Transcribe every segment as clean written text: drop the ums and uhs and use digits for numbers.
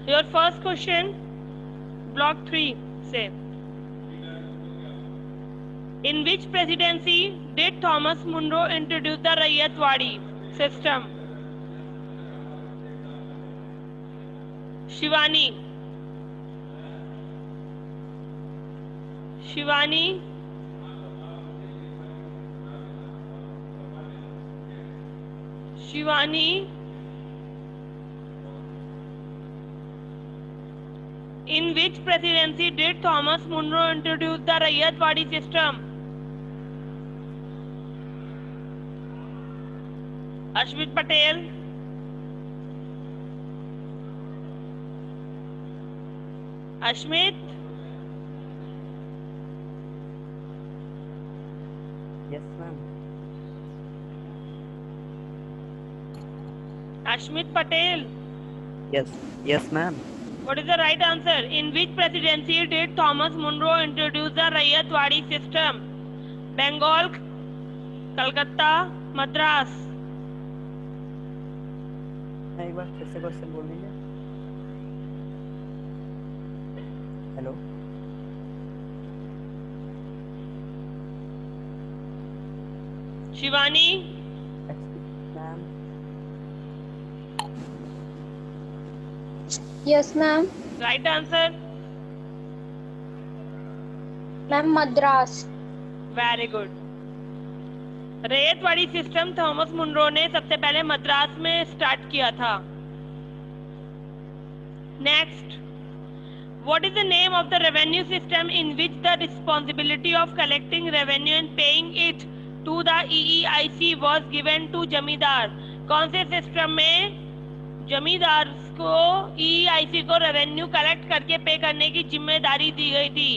Your first question block 3 से, in which presidency did Thomas Munro introduce the ryotwari system? Shivani, Shivani, Shivani, in which presidency did Thomas Munro introduce the Rayatwadi system? Ashmit Patel, Ashmit, Yes, ma'am. Ashmit Patel. Yes, ma'am. What is the right answer? In which presidency did Thomas Munro introduce the Rayatwadi system? Bengal, Calcutta, Madras. एक बार फिर से question बोल दीजिए। Hello, Shivani, ma'am. Yes, ma'am. right answer. Ma'am, Madras. Very good. Ryotwari system Thomas Munro ने सबसे पहले मद्रास में start किया था। Next, what is the name of the revenue system in which the responsibility of collecting revenue and paying it to the EEIC was given to zamindar? कौन से system में जमींदार को EEIC को रेवेन्यू कलेक्ट करके पे करने की जिम्मेदारी दी गई थी?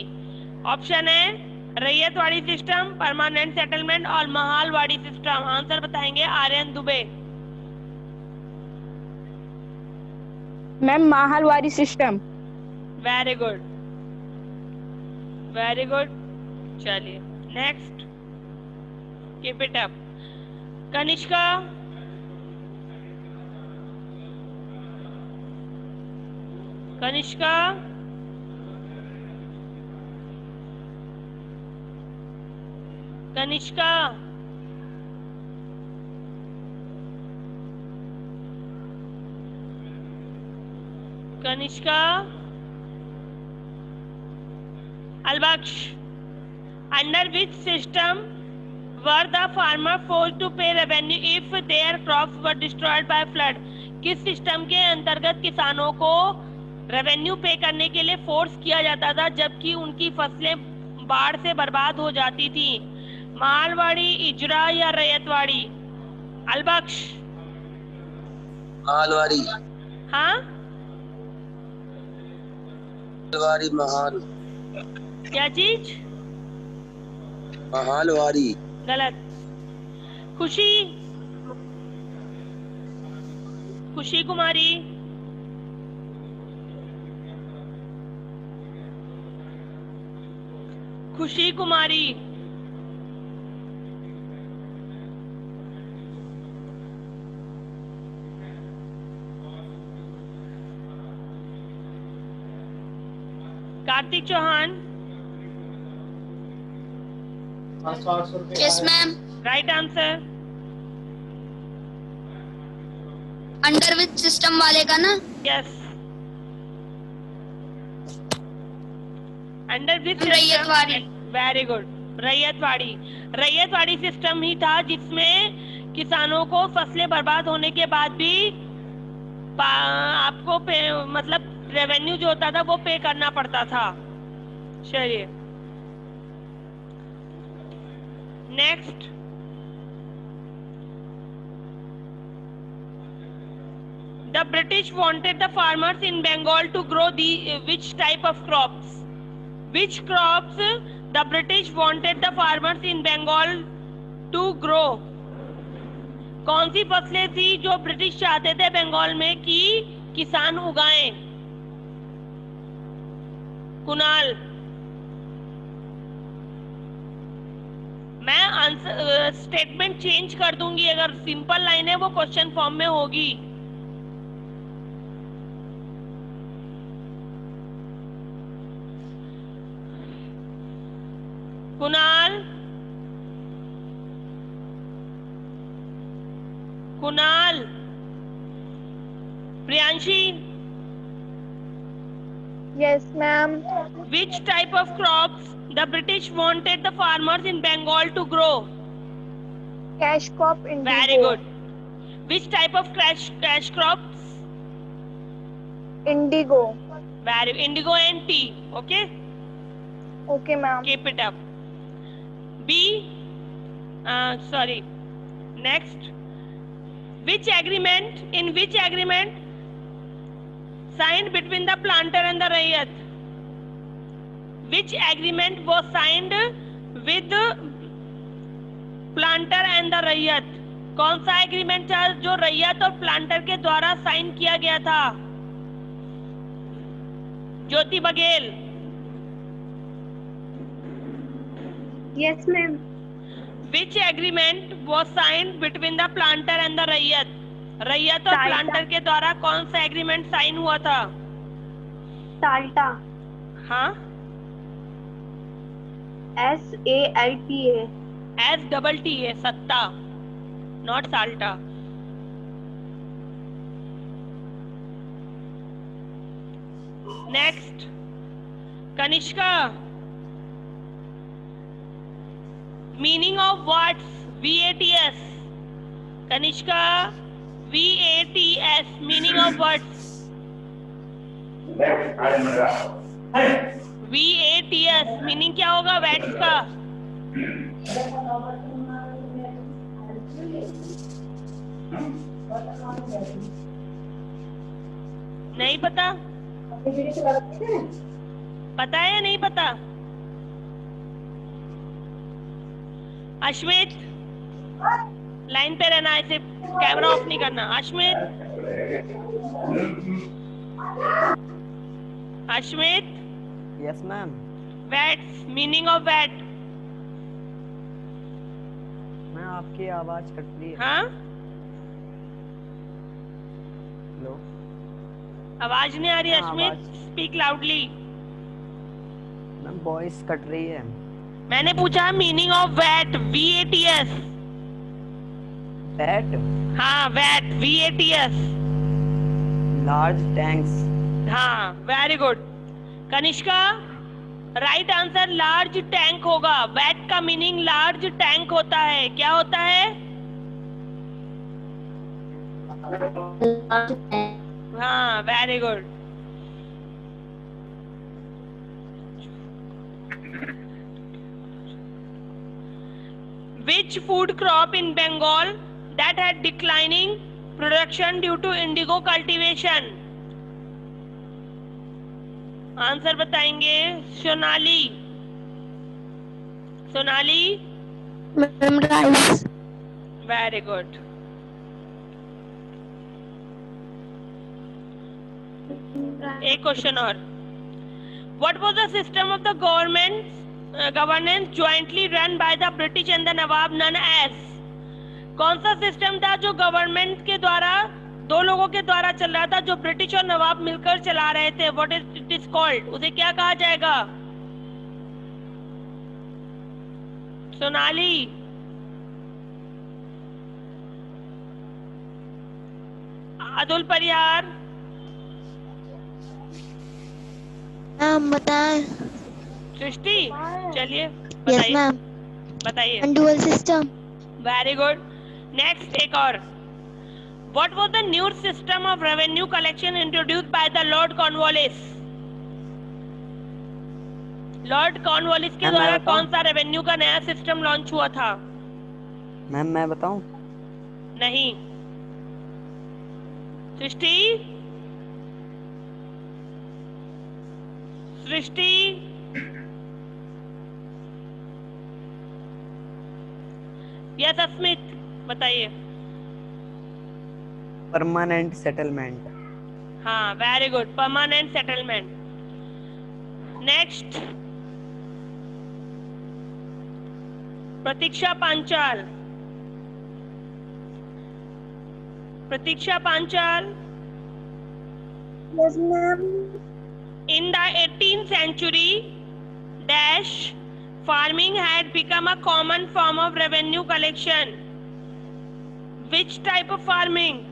ऑप्शन है रैयतवाड़ी सिस्टम, परमानेंट सेटलमेंट और महालवाड़ी सिस्टम। आंसर बताएंगे Aryan Dubey. Ma'am, mahalwari system. Very good, very good. चलिए next, keep it up. Kanishka, Kanishka, Kanishka, Kanishka, Albaksh, under which system were the farmer forced to pay revenue if their crops were destroyed by flood? किस system के अंतर्गत किसानों को revenue पे करने के लिए फोर्स किया जाता था जबकि उनकी फसलें बाढ़ से बर्बाद हो जाती थी? महालवाड़ी, इजरा या रैयतवाड़ी? अलबख्श, महालवाड़ी। हाँ, महालवाड़ी, महाल। क्या चीज? महालवाड़ी। गलत। खुशी, Khushi Kumari, Khushi Kumari, Kartik Chauhan. Yes, ma'am. Right answer. Under which system वाले का ना? Yes, under which? Ryotwari. Very good, ryotwari. Ryotwari system ही था जिसमें किसानों को फसलें बर्बाद होने के बाद भी आपको मतलब रेवेन्यू जो होता था वो पे करना पड़ता था। चलिए next, the British wanted the farmers in Bengal to grow the which type of crops? Which crops the British wanted the farmers in Bengal to grow? कौन सी फसलें थी जो ब्रिटिश चाहते थे बंगाल में कि किसान उगाएं? कुणाल, मैं आंसर स्टेटमेंट चेंज कर दूंगी, अगर सिंपल लाइन है वो क्वेश्चन फॉर्म में होगी। Kunal, Kunal, Priyanshi, Yes, ma'am. which type of crops the British wanted the farmers in Bengal to grow? Cash crop indigo. Very good. Which type of cash crops? Indigo. Very indigo and tea. Okay, Okay, ma'am. keep it up. B. Sorry. Next. Which agreement signed between the planter and the Rayyat? Which agreement was signed with the planter and the Rayyat? कौन सा agreement था जो रैयत और planter के द्वारा sign किया गया था? Jyoti Baghel. Yes, ma'am. Which agreement was signed between the planter and the Rayyat? रैयत और Salta. प्लांटर के द्वारा कौन सा एग्रीमेंट साइन हुआ था? Salta. हाँ, SALTA. STTA, सत्ता, नॉट साल्टा. Next, Kanishka. Meaning of words VATS. Kanishka, VATS, meaning of words. VATS meaning क्या होगा वैट्स का? नहीं पता? पता है या नहीं पता? अश्मित, लाइन पे रहना, ऐसे कैमरा ऑफ नहीं करना. Ashmit, Ashmit, yes ma'am. VAT's, meaning of VAT. मैं आपकी आवाज कट रही है. हाँ, हेलो. आवाज नहीं आ रही. हाँ, अश्मित, आवाज- speak loudly. Ma'am voice cut रही है. मैंने पूछा meaning of vat, VATS. That हाँ, वैट, VATS. Large tanks. हाँ, very good. Kanishka, right answer large tank होगा. वैट का मीनिंग लार्ज टैंक होता है. क्या होता है? हाँ, very good. Which food crop in Bengal that had declining production due to indigo cultivation? Answer बताएंगे. Sonali, Sonali. Ma'am, rice. Very good. एक क्वेश्चन और. What was the system of the governance jointly run by the British and the Nawab known as? कौन सा system था जो government के द्वारा, दो लोगों के द्वारा चल रहा था, जो ब्रिटिश और नवाब मिलकर चला रहे थे? What it is called? उसे क्या कहा जाएगा? सोनाली, अतुल परिहार, मैम बताएं. सृष्टि, चलिए Yes, बताइए. ma'am. बताइए. Dual system. Very good. Next, एक और. What was the new system of revenue collection introduced by the Lord Cornwallis? Lord Cornwallis के मैम, द्वारा मैं बताऊं? कौन सा रेवेन्यू का नया सिस्टम लॉन्च हुआ था? मैम मैं बताऊं? नहीं. सृष्टि, सृष्टि, यस अस्मित, बताइए. Permanent settlement. हाँ, very good, permanent settlement. Next, Pratiksha Panchal. Pratiksha Panchal. Yes, ma'am. In the 18th century, dash Farming had become a common form of revenue collection. Which type of farming?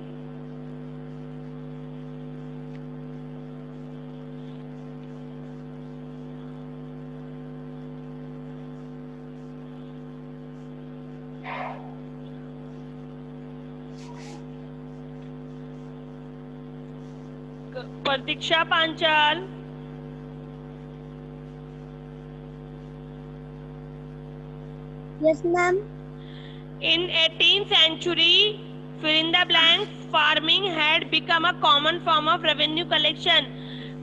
Pratiksha Panchal. Yes, ma'am. In 18th century, fill in the blanks, farming had become a common form of revenue collection.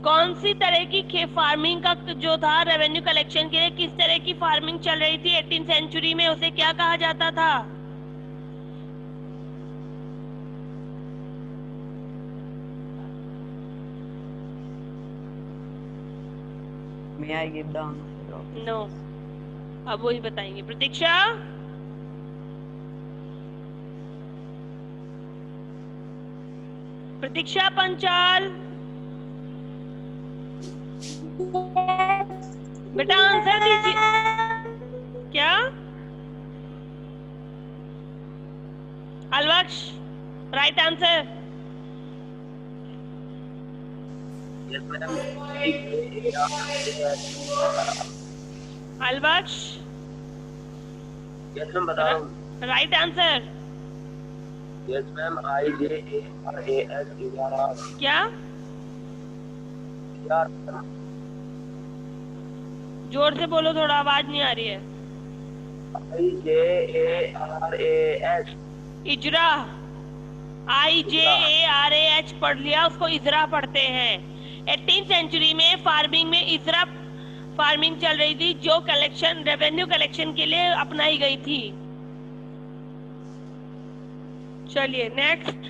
कौन सी तरह की farming का जो था revenue collection के लिए, किस तरह की फार्मिंग चल रही थी 18th सेंचुरी में, उसे क्या कहा जाता था? May I give the answer? No, अब वही बताएंगे. प्रतीक्षा. प्रतीक्षा पंचाल. बेटा आंसर दीजिए. क्या? Alwaksh, right answer. Yes, madam. Alwaksh, Yes, ma'am. बता रहा हूँ. Right answer. Yes, ma'am. IJARAS क्या? जोर से बोलो, थोड़ा आवाज नहीं आ रही है. IJARAS. इजरा. IJARAH पढ़ लिया, उसको इजरा पढ़ते हैं. 18th सेंचुरी में फार्मिंग में इजरा फार्मिंग चल रही थी, जो कलेक्शन रेवेन्यू कलेक्शन के लिए अपनाई गई थी. चलिए नेक्स्ट.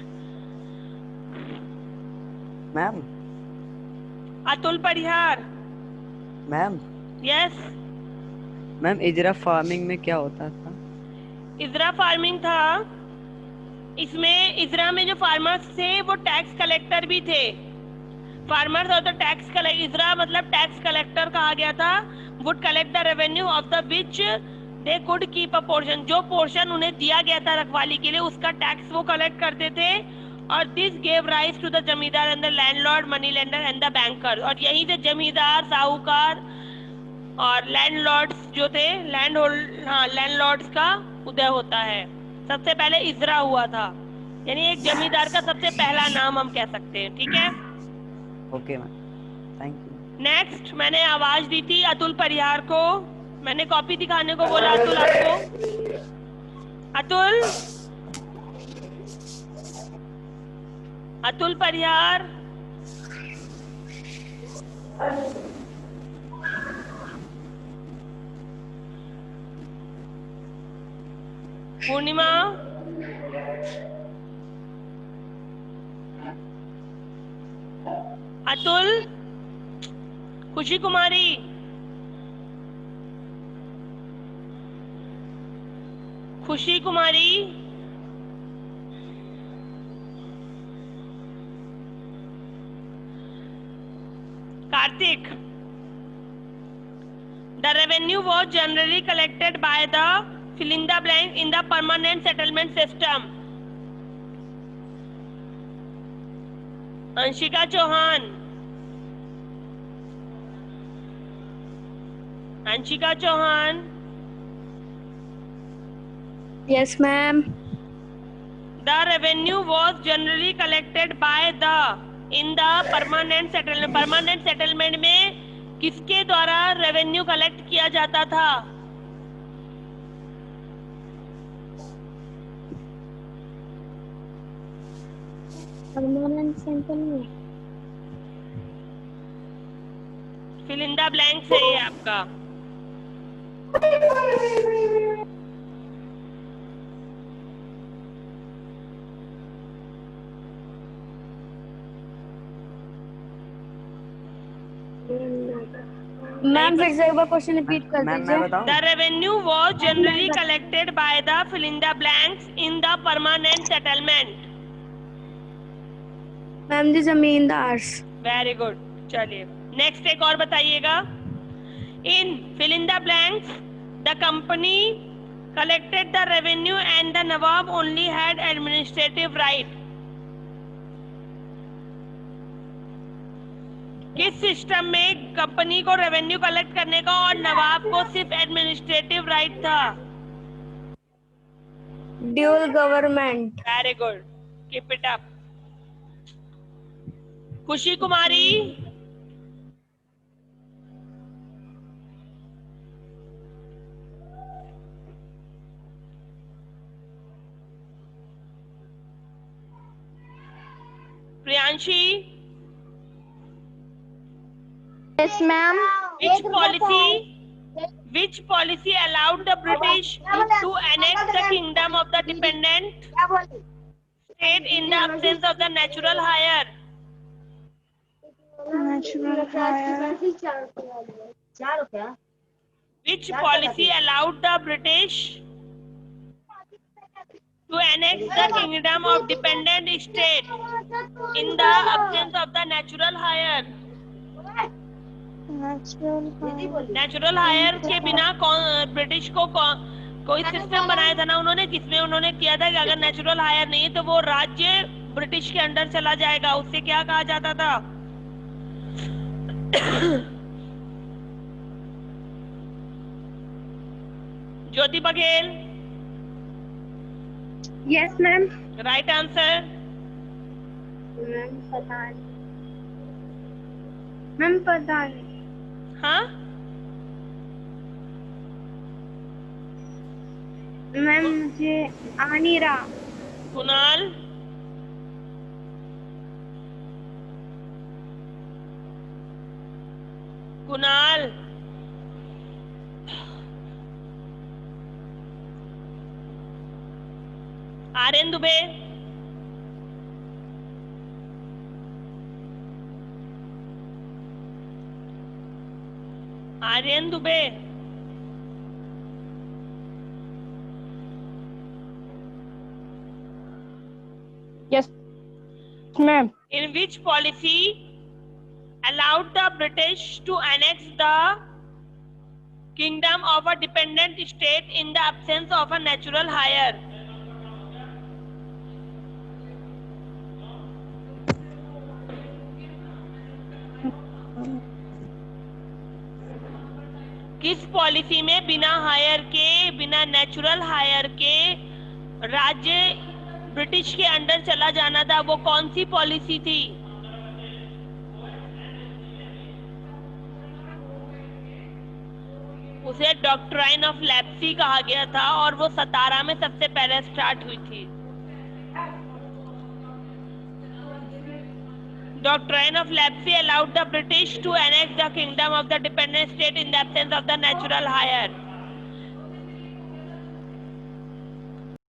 मैम. अतुल परिहार. मैम. यस. मैम इजरा फार्मिंग में क्या होता था? इजरा फार्मिंग था, इसमें इजरा में जो फार्मर्स थे वो टैक्स कलेक्टर भी थे. फार्मर्स और द टैक्स कलेक्टर, इजरा मतलब टैक्स कलेक्टर कहा गया था. Would collect the revenue of the which they could keep a portion, जो पोर्शन उन्हें दिया गया था रखवाली के लिए, उसका टैक्स वो कलेक्ट करते थे. और this gave rise to the zamindar and the landlord, money lender and the banker. और यहीं से जमींदार, साहूकार और लैंडलॉर्ड्स जो थे, लैंडलॉर्ड्स का उदय होता है. सबसे पहले इजरा हुआ था, यानी एक जमींदार का सबसे पहला नाम हम कह सकते हैं. ठीक है. Okay ma'am, thank you. Next, मैंने आवाज दी थी अतुल परिहार को, मैंने कॉपी दिखाने को बोला. अतुल, आपको अतुल, अतुल परिहार. पूर्णिमा. अतुल. खुशी Kumari. Khushi Kumari. Kartik. The revenue was generally collected by the fill in the blank in the permanent settlement system. Anshika Chauhan. Anshika Chauhan. Yes, ma'am. The revenue was generally collected by the in the permanent settlement. Permanent settlement में किसके द्वारा revenue collect किया जाता था? Permanent settlement. Fill in the blank सही है आपका. Ma'am फिर से एक बार क्वेश्चन रिपीट कर मैम दीजिए. मैं बताऊं? The revenue was generally collected by the fill in the blanks in the permanent settlement. Ma'am the zamindars. Very good. चलिए नेक्स्ट एक और बताइएगा. In fill in the blanks The company collected the revenue and the Nawab only had administrative right. किस system में company को revenue collect करने का और नवाब को सिर्फ एडमिनिस्ट्रेटिव राइट था? Dual government. Very good, keep it up. खुशी कुमारी. Priyanshi. Yes, ma'am. Which policy allowed the British to annex the kingdom of the dependent state in the absence of the natural heir? Which policy allowed the British to annex the kingdom of dependent state in the absence of the natural heir? Natural heir के बिना British को कोई system बनाया था ना उन्होंने, जिसमें उन्होंने किया था कि अगर नेचुरल हायर नहीं तो वो राज्य ब्रिटिश के अंडर चला जाएगा. उससे क्या कहा जाता था? Jyoti Baghel. Yes, ma'am. Right answer. Ma'am पता नहीं. मैम पता नहीं. हाँ, मैम मुझे आ नहीं रहा. Kunal. Kunal. Aryan Dubey. Aryan Dubey. Yes, ma'am. In which policy allowed the British to annex the kingdom of a dependent state in the absence of a natural heir? किस पॉलिसी में बिना हायर के, बिना नेचुरल हायर के राज्य ब्रिटिश के अंडर चला जाना था? वो कौन सी पॉलिसी थी? उसे डॉक्ट्राइन ऑफ लेप्सी कहा गया था और वो 17 में सबसे पहले स्टार्ट हुई थी. Doctrine of Leipzig allowed the British to annex the kingdom of the dependent state in the absence of the natural heir.